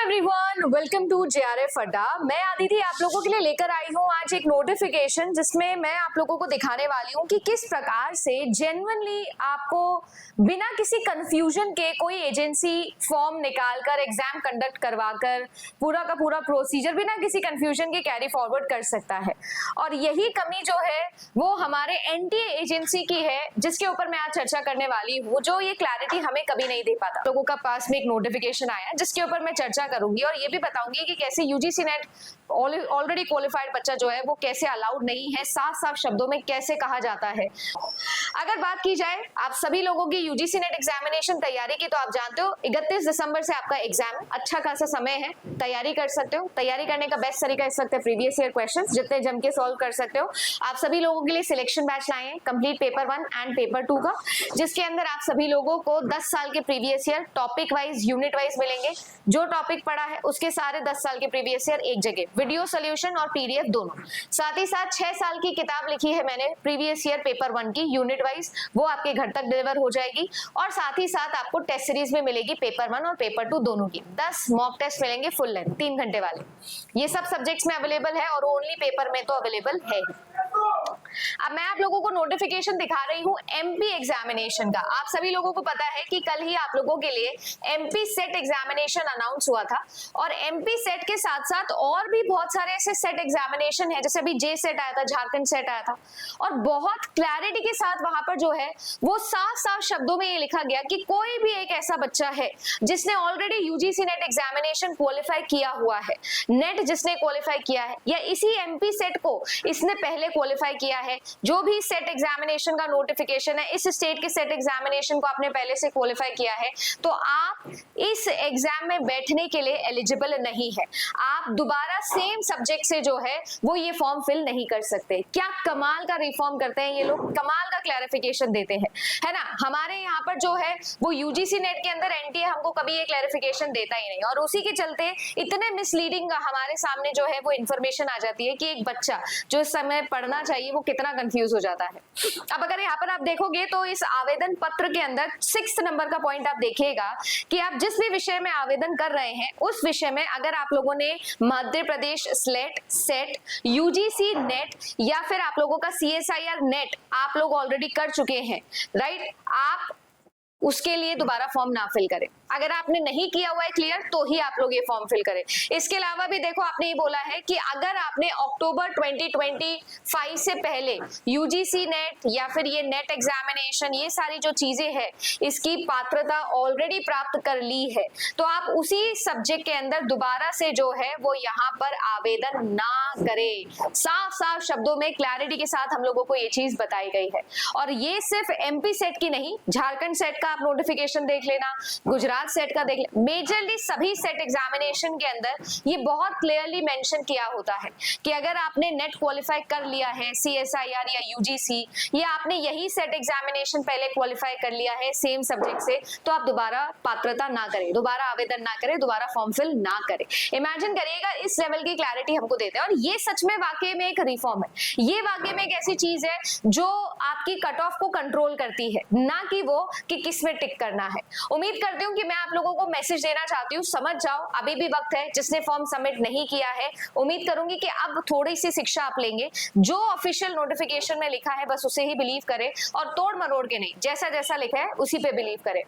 Everyone, welcome to JRF अड्डा। मैं आदिति आप लोगों के लिए लेकर आई हूँ आज एक नोटिफिकेशन जिसमें मैं आप लोगों को दिखाने वाली हूँ कि किस प्रकार से जेन्युइनली आपको बिना किसी कंफ्यूजन के कोई एजेंसी फॉर्म निकालकर एग्जाम कंडक्ट करवाकर पूरा का पूरा प्रोसीजर बिना किसी कंफ्यूजन के कैरी फॉरवर्ड कर सकता है। और यही कमी जो है वो हमारे एनटीए एजेंसी की है, जिसके ऊपर मैं आज चर्चा करने वाली हूँ, जो ये क्लैरिटी हमें कभी नहीं दे पाता। लोगों का पास में एक नोटिफिकेशन आया जिसके ऊपर मैं चर्चा करूंगी और ये भी बताऊंगी कि कैसे यूजीसी नेट ऑलरेडी क्वालिफाइड बच्चा जो है वो कैसे अलाउड नहीं है, साफ साफ शब्दों में कैसे कहा जाता है। अगर बात की जाए आप सभी लोगों की यूजीसी नेट एग्जामिनेशन तैयारी की, तो आप जानते हो 31 दिसंबर से आपका एग्जाम है। अच्छा खासा समय है, तैयारी कर सकते हो। तैयारी करने का बेस्ट तरीका इस वक्त है प्रीवियस ईयर क्वेश्चंस, जितने जम के सॉल्व कर सकते हो। आप सभी लोगों के लिए सिलेक्शन बैच लाए हैं, कंप्लीट पेपर 1 एंड पेपर 2 का, जिसके अंदर आप सभी लोगों को 10 साल के previous year topic wise unit wise मिलेंगे। जो टॉपिक पढ़ा है उसके सारे 10 साल के प्रीवियस ईयर एक जगह, वीडियो सोल्यूशन और पीडीएफ दोनों। साथ ही साथ 6 साल की किताब लिखी है मैंने प्रीवियस ईयर पेपर 1 की यूनिट वाइज, वो आपके घर तक डिलीवर हो जाएगी। और साथ ही साथ आपको टेस्ट सीरीज में मिलेगी पेपर 1 और पेपर 2 दोनों की। 10 मॉक टेस्ट मिलेंगे फुल लेंथ 3 घंटे वाले। ये सब सब्जेक्ट्स में अवेलेबल है और ओनली पेपर में तो अवेलेबल है ही। अब मैं आप लोगों को नोटिफिकेशन दिखा रही हूँ एमपी एग्जामिनेशन का। आप सभी लोगों को पता है कि कल ही आप लोगों के लिए एमपी सेट एग्जामिनेशन अनाउंस हुआ था, और एमपी सेट के साथ साथ और भी बहुत सारे ऐसे सेट एग्जामिनेशन है, जैसे अभी जे सेट आया था, झारखंड सेट आया था, और बहुत क्लैरिटी के साथ वहां पर जो है वो साफ साफ शब्दों में ये लिखा गया कि कोई भी एक ऐसा बच्चा है जिसने already UGC net examination qualify किया हुआ है, नेट जिसने क्वालिफाई किया है या इसी एमपी सेट को इसने पहले क्वालिफाई किया है, जो भी सेट एग्जामिनेशन का नोटिफिकेशन है, इस स्टेट के सेट एग्जामिनेशन को आपने पहले से क्वालिफाई किया है, तो आप इस एग्जाम में बैठने के लिए एलिजिबल नहीं है। आप दोबारा सेम सब्जेक्ट से जो है वो ये फॉर्म फिल नहीं कर सकते। क्या कमाल का रिफॉर्म करते हैं ये लोग, कमाल का क्लैरिफिकेशन देते हैं, है ना। हमारे यहाँ पर जो है वो यूजीसी नेट के अंदर एनटीए हमको कभी ये क्लैरिफिकेशन देता ही नहीं, और उसी के चलते इतने मिसलीडिंग हमारे सामने जो है वो इंफॉर्मेशन आ जाती है कि एक बच्चा जो इस समय पढ़ना चाहिए वो कितना कंफ्यूज हो जाता है। अब अगर यहाँ पर आप देखोगे तो इस आवेदन पत्र के अंदर 6 नंबर का पॉइंट आप देखिएगा कि आप जिस भी विषय में आवेदन कर रहे हैं उस विषय में अगर आप लोगों ने Madhya Pradesh slate set UGC net या फिर आप लोगों का सीएसआईआर नेट आप लोग ऑलरेडी कर चुके हैं, राइट, आप उसके लिए दोबारा फॉर्म ना फिल करें। अगर आपने नहीं किया हुआ है क्लियर तो ही आप लोग ये फॉर्म फिल करें। इसके अलावा भी देखो आपने ये बोला है कि अगर आपने अक्टूबर 2025 से पहले यूजीसी नेट या फिर ये नेट एग्जामिनेशन ये सारी जो चीजें हैं इसकी पात्रता ऑलरेडी प्राप्त कर ली है, तो आप उसी सब्जेक्ट के अंदर दोबारा से जो है वो यहाँ पर आवेदन ना करें। साफ साफ शब्दों में क्लैरिटी के साथ हम लोगों को ये चीज बताई गई है। और ये सिर्फ एमपी सेट की नहीं, झारखंड सेट का आप नोटिफिकेशन देख लेना, गुजरात सेट का देख ले, मेजरली सभी सेट एग्जामिनेशन के अंदर ये बहुत क्लियरली मेंशन किया होता है कि अगर आपने नेट क्वालिफाई कर लिया है सीएसआईआर या यूजीसी, या आपने यही सेट एग्जामिनेशन पहले क्वालिफाई कर लिया है सेम सब्जेक्ट से, तो आप दोबारा पात्रता ना करें, दोबारा आवेदन ना करें, दोबारा फॉर्म फिल ना करें। इमेजिन करिएगा इस लेवल की क्लैरिटी हमको देते हैं, और ये सच में वाकई में एक रिफॉर्म है। ये वाकई में एक ऐसी चीज है जो आपकी कट ऑफ को कंट्रोल करती है, ना कि वो कि किस में टिक करना है। उम्मीद करती हूँ कि मैं आप लोगों को मैसेज देना चाहती हूँ, समझ जाओ, अभी भी वक्त है। जिसने फॉर्म सबमिट नहीं किया है उम्मीद करूंगी कि अब थोड़ी सी शिक्षा आप लेंगे, जो ऑफिशियल नोटिफिकेशन में लिखा है बस उसे ही बिलीव करें, और तोड़ मरोड़ के नहीं, जैसा जैसा लिखा है उसी पे बिलीव करें।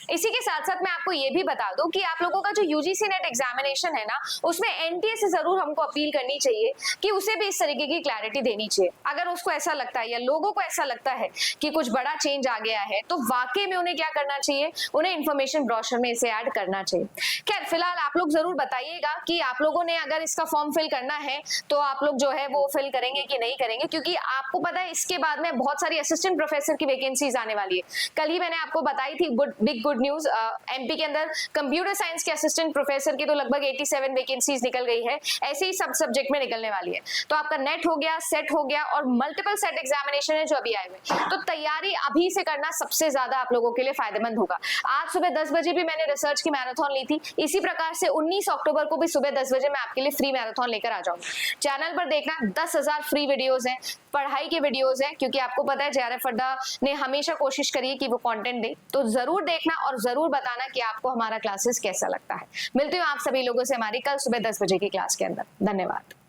इसी के साथ साथ मैं आपको ये भी बता दूं कि आप लोगों का जो यूजीसी नेट एग्जामिनेशन है ना, उसमें एनटीए से जरूर हमको अपील करनी चाहिए कि उसे भी इस तरीके की क्लैरिटी देनी चाहिए। अगर उसको ऐसा लगता है या लोगों को ऐसा लगता है कि कुछ बड़ा चेंज आ गया है, तो वाकई में उन्हें क्या करना चाहिए, उन्हें इंफॉर्मेशन ब्रोशर में इसे ऐड करना चाहिए। खैर फिलहाल आप लोग जरूर बताइएगा कि आप लोगों ने अगर इसका फॉर्म फिल करना है तो आप लोग जो है वो फिल करेंगे कि नहीं करेंगे, क्योंकि आपको पता है इसके बाद में बहुत सारी असिस्टेंट प्रोफेसर की वैकेंसीज आने वाली है। कल ही मैंने आपको बताई थी बिग गुड न्यूज, एमपी के अंदर कंप्यूटर साइंस के असिस्टेंट प्रोफेसर की तो लगभग 87 वैकेंसीज निकल गई है, ऐसे ही सब सब्जेक्ट में निकलने वाली है। तो आपका नेट हो गया, सेट हो गया, और मल्टीपल सेट एग्जामिनेशन है जो अभी आए हुए, तो तैयारी अभी से करना सबसे ज्यादा आप लोगों के लिए फायदेमंद होगा। आज सुबह 10 बजे भी भी मैंने रिसर्च की मैराथन ली थी, इसी प्रकार से 19 अक्टूबर को भी सुबह 10 बजे मैं आपके लिए फ्री मैराथन लेकर आ जाऊंगी। चैनल पर देखना 10,000 फ्री वीडियोस हैं, पढ़ाई के वीडियोस हैं, क्योंकि आपको पता है जेआरएफ अड्डा ने हमेशा कोशिश करी है कि वो कंटेंट दे। तो जरूर देखना और जरूर बताना कि आपको हमारा क्लासेस कैसा लगता है। मिलती हूँ आप सभी लोगों से हमारी कल सुबह 10 बजे की क्लास के अंदर। धन्यवाद।